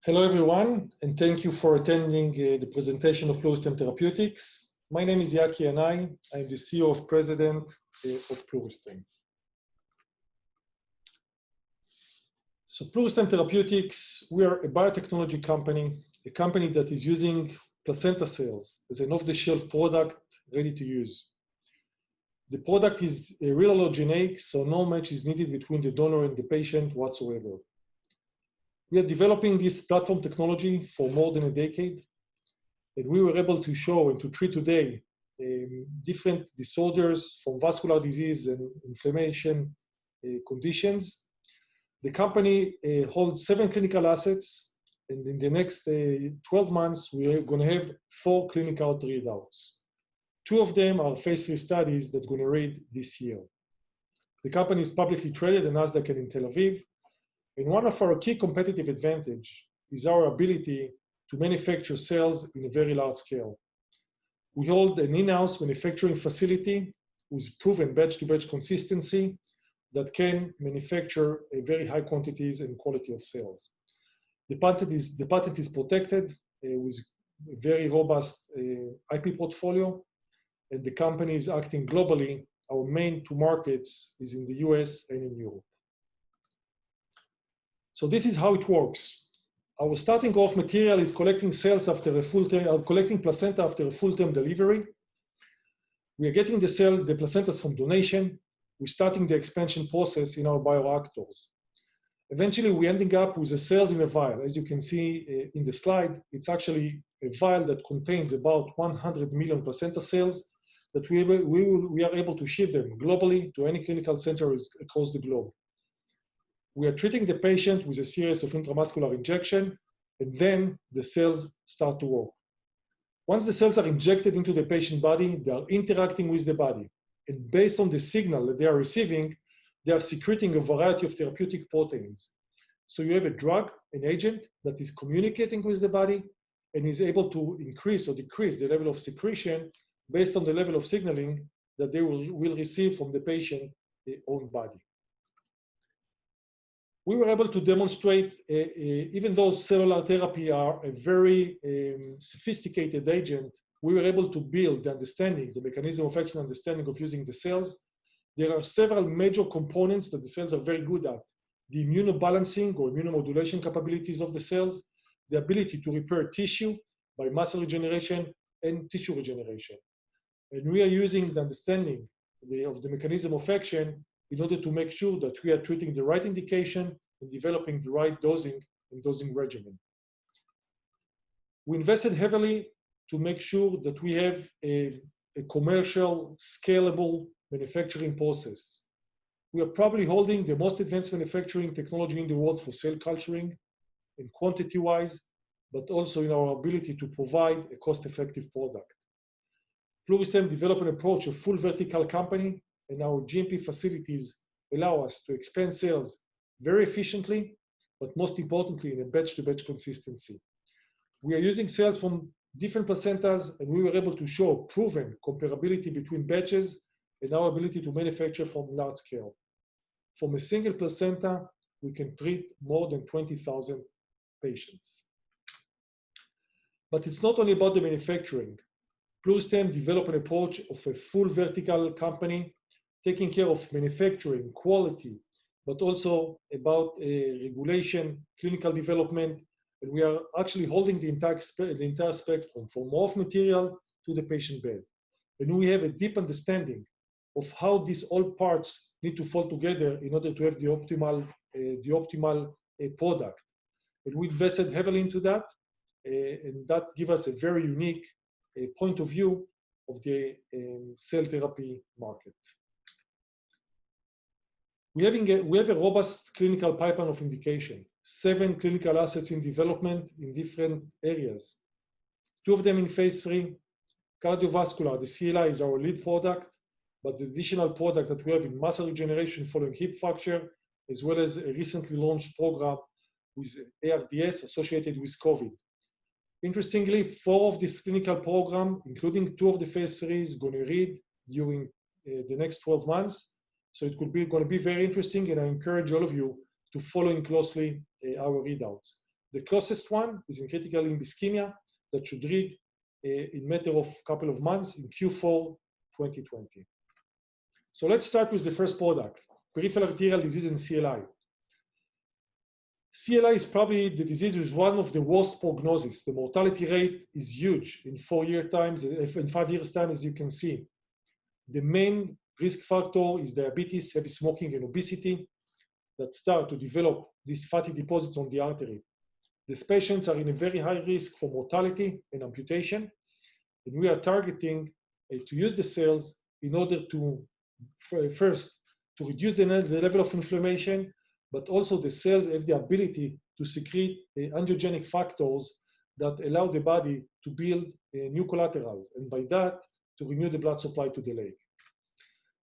Hello, everyone, and thank you for attending the presentation of Pluristem Therapeutics. My name is Yaky Yanay. I'm the CEO of President of Pluristem. So Pluristem Therapeutics, we are a biotechnology company, a company that is using placenta cells as an off-the-shelf product ready to use. The product is real allogeneic, so no match is needed between the donor and the patient whatsoever. We are developing this platform technology for more than a decade, and we were able to show and to treat today different disorders from vascular disease and inflammation conditions. The company holds 7 clinical assets, and in the next 12 months, we are going to have 4 clinical readouts. 2 of them are phase 3 studies that are going to read this year. The company is publicly traded in NASDAQ and in Tel Aviv. And one of our key competitive advantage is our ability to manufacture cells in a very large scale. We hold an in-house manufacturing facility with proven batch-to-batch consistency that can manufacture a very high quantities and quality of cells. The patent is protected with a very robust IP portfolio, and the company is acting globally. Our main 2 markets is in the US and in Europe. So this is how it works. Our starting off material is collecting cells after a collecting placenta after a full-term delivery. We are getting the placentas from donation. We're starting the expansion process in our bioreactors. Eventually, we're ending up with the cells in a vial. As you can see in the slide, it's actually a vial that contains about 100 million placenta cells that we are able to ship them globally to any clinical centers across the globe. We are treating the patient with a series of intramuscular injection, and then the cells start to work. Once the cells are injected into the patient body, they are interacting with the body. And based on the signal that they are receiving, they are secreting a variety of therapeutic proteins. So you have a drug, an agent that is communicating with the body and is able to increase or decrease the level of secretion based on the level of signaling that they will receive from the patient's own body. We were able to demonstrate, even though cellular therapy are a very sophisticated agent, we were able to build the understanding, the mechanism of action understanding of using the cells. There are several major components that the cells are very good at. The immunobalancing or immunomodulation capabilities of the cells, the ability to repair tissue by muscle regeneration and tissue regeneration. And we are using the understanding of the mechanism of action in order to make sure that we are treating the right indication and developing the right dosing and dosing regimen. We invested heavily to make sure that we have a commercial, scalable manufacturing process. We are probably holding the most advanced manufacturing technology in the world for cell culturing, in quantity-wise, but also in our ability to provide a cost-effective product. Pluristem developed an approach of full vertical company, and our GMP facilities allow us to expand cells very efficiently, but most importantly, in a batch-to-batch consistency. We are using cells from different placentas, and we were able to show proven comparability between batches and our ability to manufacture from large scale. From a single placenta, we can treat more than 20,000 patients. But it's not only about the manufacturing. Pluristem developed an approach of a full vertical company, taking care of manufacturing, quality, but also about regulation, clinical development, and we are actually holding the entire spectrum from raw material to the patient bed. And we have a deep understanding of how these all parts need to fall together in order to have the optimal product. And we invested heavily into that, and that gives us a very unique point of view of the cell therapy market. We have a robust clinical pipeline of indication, 7 clinical assets in development in different areas. 2 of them in phase 3. Cardiovascular, the CLI is our lead product, but the additional product that we have in muscle regeneration following hip fracture, as well as a recently launched program with ARDS associated with COVID. Interestingly, 4 of this clinical program, including 2 of the phase 3s, going to read during the next 12 months. So it could be going to be very interesting, and I encourage all of you to follow closely our readouts. The closest one is in critical limb ischemia that should read in a matter of a couple of months in Q4 2020. So let's start with the first product, peripheral arterial disease and CLI. CLI is probably the disease with one of the worst prognosis. The mortality rate is huge in 5 years' time, as you can see. The main risk factor is diabetes, heavy smoking, and obesity that start to develop these fatty deposits on the artery. These patients are in a very high risk for mortality and amputation, and we are targeting to use the cells in order to first to reduce the level of inflammation, but also the cells have the ability to secrete angiogenic factors that allow the body to build new collaterals, and by that, to renew the blood supply to the leg.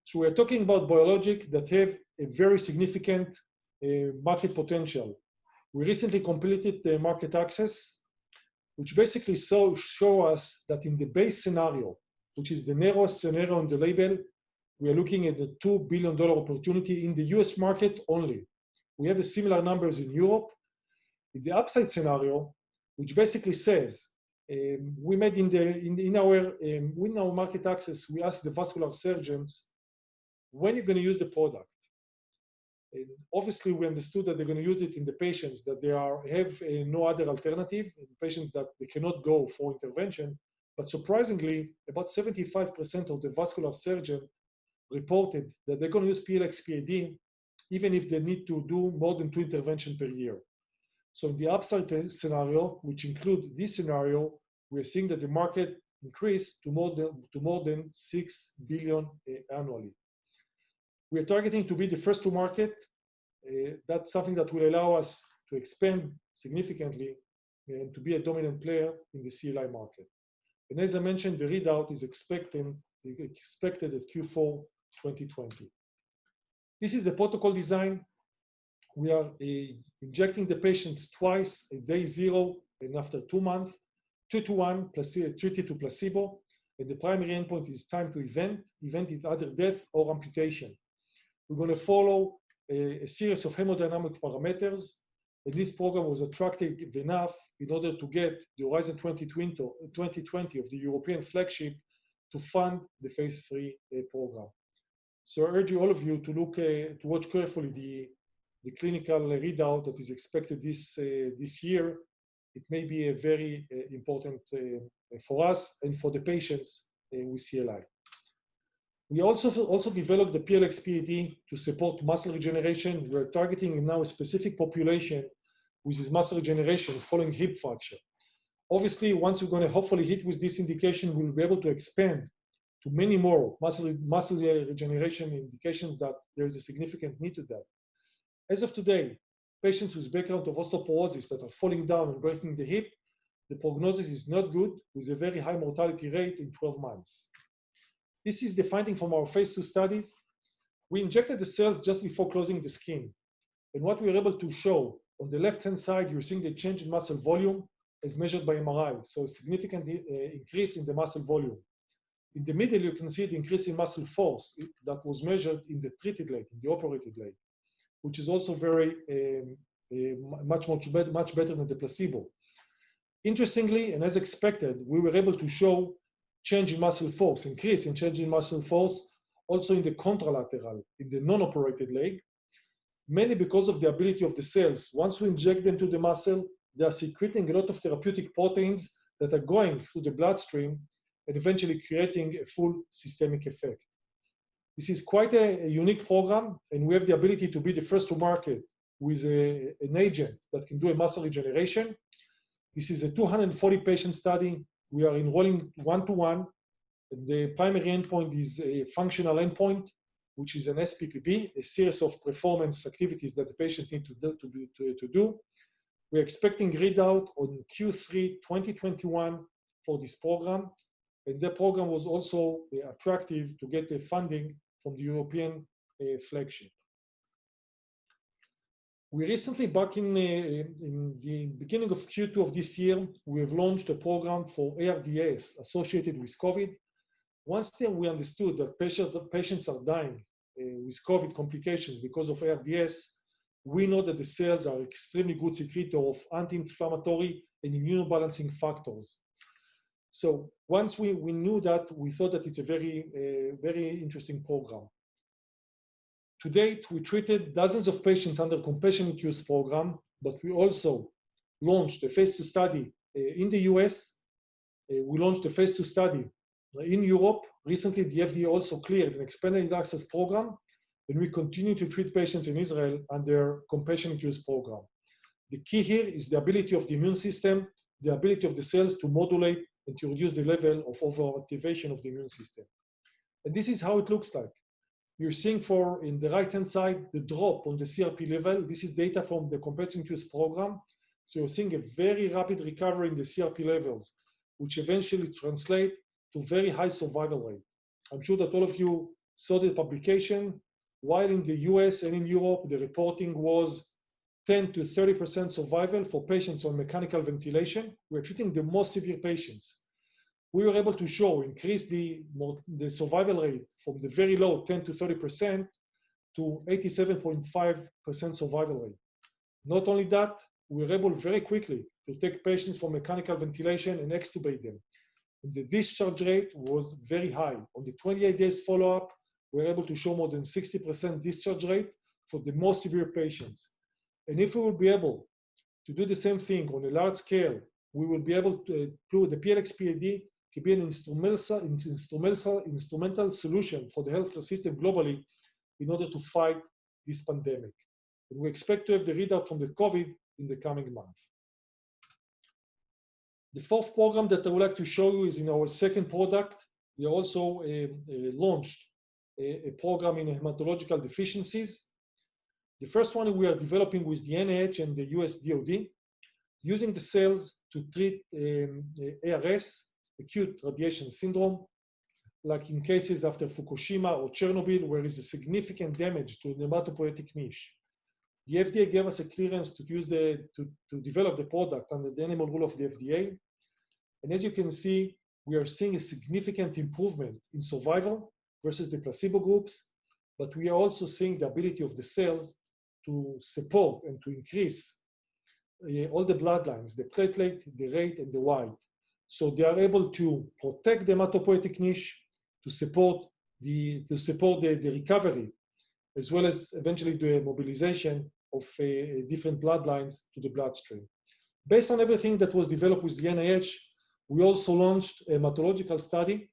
So we're talking about biologics that have a very significant market potential. We recently completed the market access, which basically show us that in the base scenario, which is the narrowest scenario on the label, we are looking at a $2 billion opportunity in the US market only. We have similar numbers in Europe. In the upside scenario, which basically says, we made in our market access, we asked the vascular surgeons, when you're going to use the product. And obviously, we understood that they're going to use it in the patients that they have no other alternative, in patients that they cannot go for intervention. But surprisingly, about 75% of the vascular surgeons reported that they're going to use PLX-PAD even if they need to do more than 2 interventions per year. So in the upside scenario, which include this scenario, we're seeing that the market increased to more than $6 billion annually. We are targeting to be the first to market. That's something that will allow us to expand significantly and to be a dominant player in the CLI market. And as I mentioned, the readout is expected at Q4 2020. This is the protocol design. We are injecting the patients twice at day 0 and after 2 months, 2-to-1 treated to placebo. And the primary endpoint is time to event. Event is either death or amputation. We're going to follow a series of hemodynamic parameters. And this program was attractive enough in order to get the Horizon 2020 of the European flagship to fund the phase 3 program. So I urge all of you to watch carefully the clinical readout that is expected this year. It may be a very important for us and for the patients with CLI. We also developed the PLX-PAD to support muscle regeneration. We're targeting now a specific population with this muscle regeneration following hip fracture. Obviously, once we're going to hopefully hit with this indication, we'll be able to expand to many more muscle regeneration indications that there is a significant need to that. As of today, patients with background of osteoporosis that are falling down and breaking the hip, the prognosis is not good, with a very high mortality rate in 12 months. This is the finding from our phase 2 studies. We injected the cells just before closing the skin. And what we were able to show, on the left-hand side, you're seeing the change in muscle volume as measured by MRI. So a significant increase in the muscle volume. In the middle, you can see the increase in muscle force that was measured in the treated leg, in the operated leg, which is also very much better than the placebo. Interestingly, and as expected, we were able to show change in muscle force, increase in change in muscle force, also in the contralateral, in the non-operated leg, mainly because of the ability of the cells. Once we inject them to the muscle, they are secreting a lot of therapeutic proteins that are going through the bloodstream and eventually creating a full systemic effect. This is quite a unique program, and we have the ability to be the first to market with an agent that can do a muscle regeneration. This is a 240-patient study. We are enrolling 1-to-1. The primary endpoint is a functional endpoint, which is an SPPB, a series of performance activities that the patient needs to do. We're expecting readout on Q3 2021 for this program. And the program was also attractive to get the funding from the European flagship. We recently, back in the beginning of Q2 of this year, we have launched a program for ARDS associated with COVID. Once we understood that patients are dying with COVID complications because of ARDS, we know that the cells are extremely good secretor of anti-inflammatory and immunobalancing factors. So once we knew that, we thought that it's a very interesting program. To date, we treated dozens of patients under compassionate use program, but we also launched a phase 2 study in the US. We launched a phase 2 study in Europe. Recently, the FDA also cleared an expanded access program, and we continue to treat patients in Israel under compassionate use program. The key here is the ability of the immune system, the ability of the cells to modulate and to reduce the level of overactivation of the immune system. And this is how it looks like. You're seeing in the right-hand side, the drop on the CRP level. This is data from the compassionate use program. So you're seeing a very rapid recovery in the CRP levels, which eventually translate to very high survival rate. I'm sure that all of you saw the publication. While in the US and in Europe, the reporting was 10 to 30% survival for patients on mechanical ventilation. We're treating the most severe patients. We were able to increase the survival rate from the very low 10 to 30% to 87.5% survival rate. Not only that, we were able very quickly to take patients from mechanical ventilation and extubate them. And the discharge rate was very high. On the 28 days follow-up, we were able to show more than 60% discharge rate for the most severe patients. And if we will be able to do the same thing on a large scale, we will be able to do the PLX-PAD can be an instrumental solution for the healthcare system globally in order to fight this pandemic. And we expect to have the readout from the COVID in the coming month. The fourth program that I would like to show you is in our second product. We also launched a program in hematological deficiencies. The first one we are developing with the NIH and the US DoD, using the cells to treat ARS, acute radiation syndrome, like in cases after Fukushima or Chernobyl, where there is a significant damage to the hematopoietic niche. The FDA gave us a clearance to use to develop the product under the animal rule of the FDA. And as you can see, we are seeing a significant improvement in survival versus the placebo groups, but we are also seeing the ability of the cells to support and to increase all the bloodlines, the platelet, the red, and the white. So they are able to protect the hematopoietic niche, to support the recovery, as well as eventually the mobilization of different bloodlines to the bloodstream. Based on everything that was developed with the NIH, we also launched a hematological study.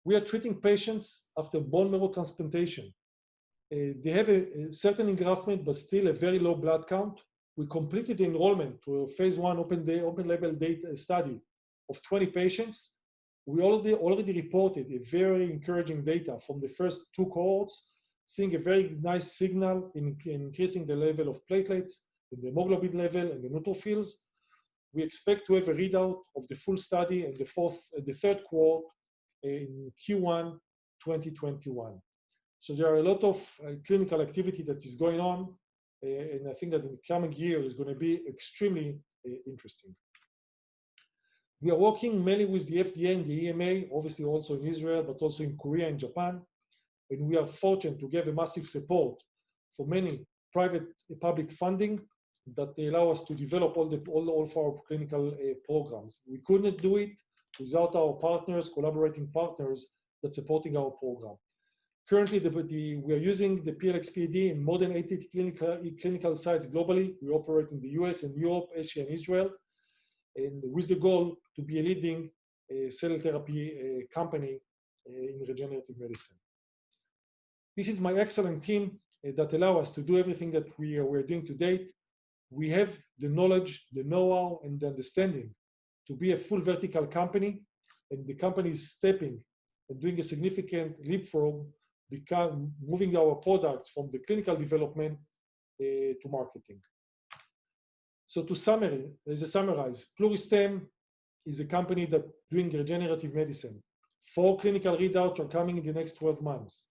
We are treating patients after bone marrow transplantation. They have a certain engraftment, but still a very low blood count. We completed the enrollment to a phase 1 open label data study of 20 patients. We already reported a very encouraging data from the first 2 cohorts, seeing a very nice signal in increasing the level of platelets, the hemoglobin level, and the neutrophils. We expect to have a readout of the full study in the third quarter in Q1 2021. So there are a lot of clinical activity that is going on, and I think that in the coming year is going to be extremely interesting. We are working mainly with the FDA and the EMA, obviously also in Israel, but also in Korea and Japan. And we are fortunate to give a massive support for many private public funding that they allow us to develop all of our clinical programs. We couldn't do it without our partners, collaborating partners that supporting our program. Currently, we are using the PLX-PAD in more than 80 clinical sites globally. We operate in the US and Europe, Asia, and Israel, and with the goal to be a leading cell therapy company in regenerative medicine. This is my excellent team that allow us to do everything that we're doing to date. We have the knowledge, the know-how, and the understanding to be a full vertical company, and the company is stepping and doing a significant leapfrog, moving our products from the clinical development to marketing. So to summarize, Pluristem is a company that doing regenerative medicine. 4 clinical readouts are coming in the next 12 months.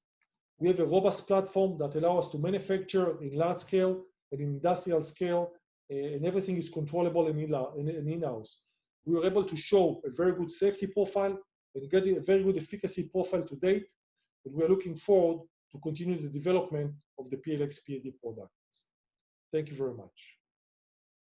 We have a robust platform that allows us to manufacture in large scale and in industrial scale, and everything is controllable and in-house. We were able to show a very good safety profile and get a very good efficacy profile to date, and we are looking forward to continue the development of the PLX-PAD products. Thank you very much.